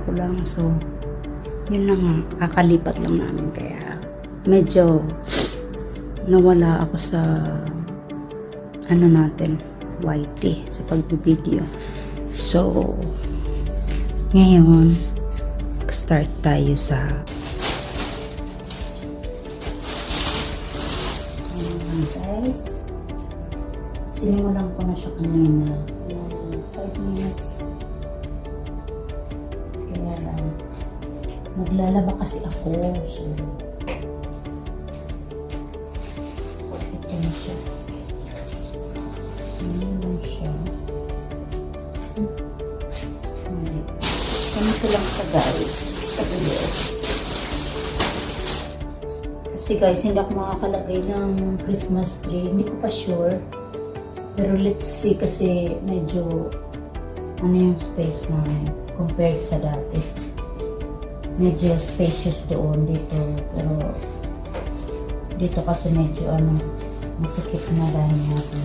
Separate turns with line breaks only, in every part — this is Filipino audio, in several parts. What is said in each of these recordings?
ko lang. So, yun lang nga. Kakalipat lang namin. Kaya, medyo nawala ako sa ano natin, YT, sa pagbibideo. So, ngayon, start tayo sa guys, sinimulan ko na siya kanina 5 minutes. Kaya lang, maglalaba kasi ako. So, ito na siya. Ano siya? Ganito lang siya guys. Kabilis. Kasi guys, hindi ako makakalagay ng Christmas tree. Hindi ko pa sure. Pero let's see kasi medyo ano yung space namin compared sa dati. Medyo spacious doon dito. Pero dito kasi medyo ano, masikip na dahil nga sa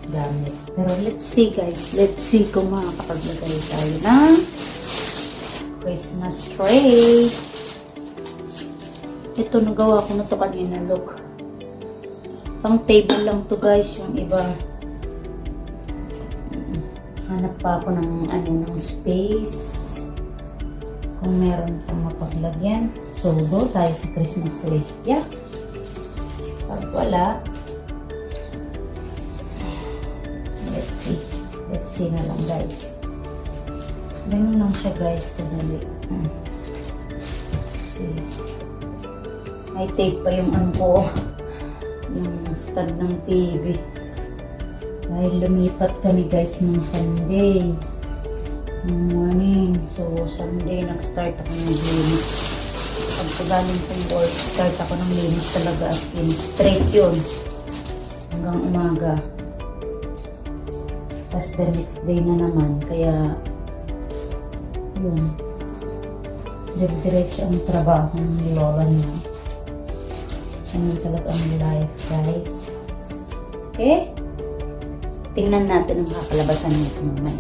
gamit. Pero let's see guys. Let's see kung makakapaglagay tayo ng Christmas tree. Ito, nagawa ko na to kanina. Look. Pang table lang to guys. Yung iba. Hanap pa ako ng ano, ng space. Kung meron pang mapaglagyan. So, go tayo sa Christmas tree. Yeah. Pag wala, let's see. Let's see na lang guys. Ganun lang siya guys. Kadali. See. May tape pa yung ano ko. Yung stand ng TV. Dahil lumipat kami guys ng Sunday. Ng morning. So, Sunday nag-start ako ng linis. Pag pagaling kong work, start ako ng linis talaga as in. Straight yun. Hanggang umaga. Tapos the next day na naman. Kaya, yun. Diretso ang trabaho ng lola niya. Ano talaga ang life, guys. Okay? Tingnan natin ang kakalabasan nito mamaya.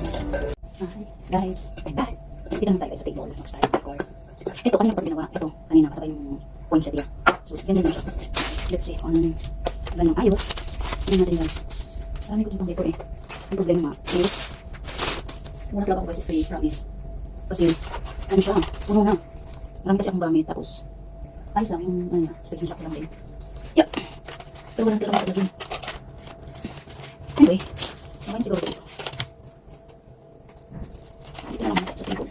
Okay, guys. Ay, dito naman tayo sa table. Mag-start record. Ito, kanina ko ginawa. Ito, kanina kasabay yung poinsettia. So, ganyan na siya. Let's see kung ano ganang ayos. Tingnan natin, guys. Marami ko dito paper eh. Ang problema is, wala talaga ako guys, space, promise. Kasi, ano siya, puno na. Marami kasi akong gamit. Tapos, ayos lang yung ano, space na sakto lang din. Yeah. Pero walang talagang matalagin. Anyway, naman siguro ito. Dito na lang muna sa table.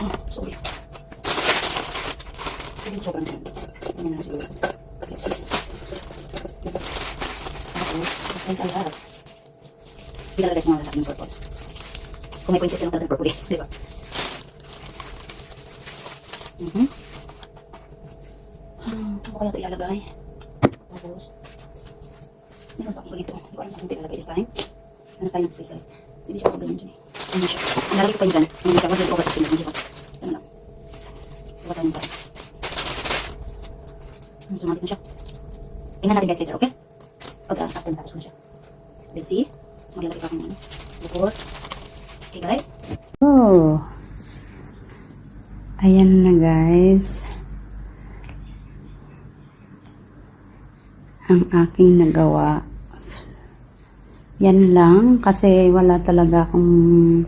Oh, sorry. Sige, sobrang naman. Ganyan na siguro. Let's see. Tapos, ang lahat. Hindi talaga guys mga sa akin ng purple. Kung may poinsettia lang talaga ng purple eh. Diba? Ito ko kaya ito ilalagay. Tapos, meron pa akong ganito. Hindi ko alam saan kong ilalagay this time. Ano tayo ng space guys. Hindi siya ako ganyan dyan eh. Ano siya. Ang lalagay ko pa yun dyan. Hindi siya. Wag yung overtaking na. Hindi siya. Ano lang. Diba tayo pa. Sumalit na siya. Tingnan natin guys later, okay? Pag-after na tapos ko na siya. We'll see. Mas maglalagay pa akong ano. Before. Okay guys.
Oh. Ayan na guys. Ang aking nagawa. Yan lang kasi wala talaga akong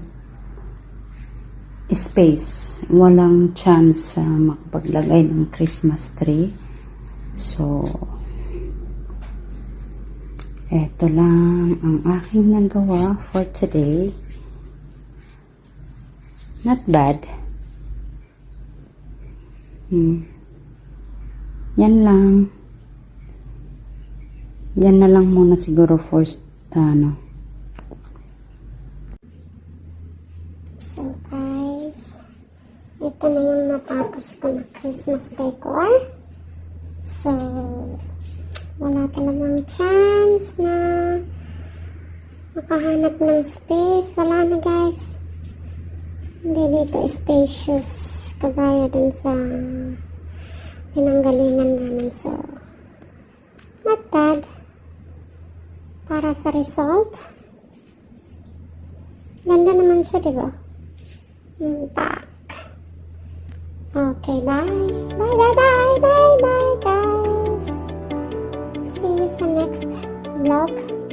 space. Walang chance sa makapaglagay ng Christmas tree. So, eto lang ang aking nagawa for today. Not bad. Yan lang. Yan na lang muna siguro for ano.
So guys, ito na yung natapos ko na Christmas decor. So, wala talagang chance na makahanap ng space. Wala na guys. Hindi dito spacious kagaya dun sa pinanggalingan namin. So, not bad. Para sa result, ganda naman siya, diba? Yung back. Okay, bye. Bye, bye, bye, bye, bye, guys. See you sa next vlog.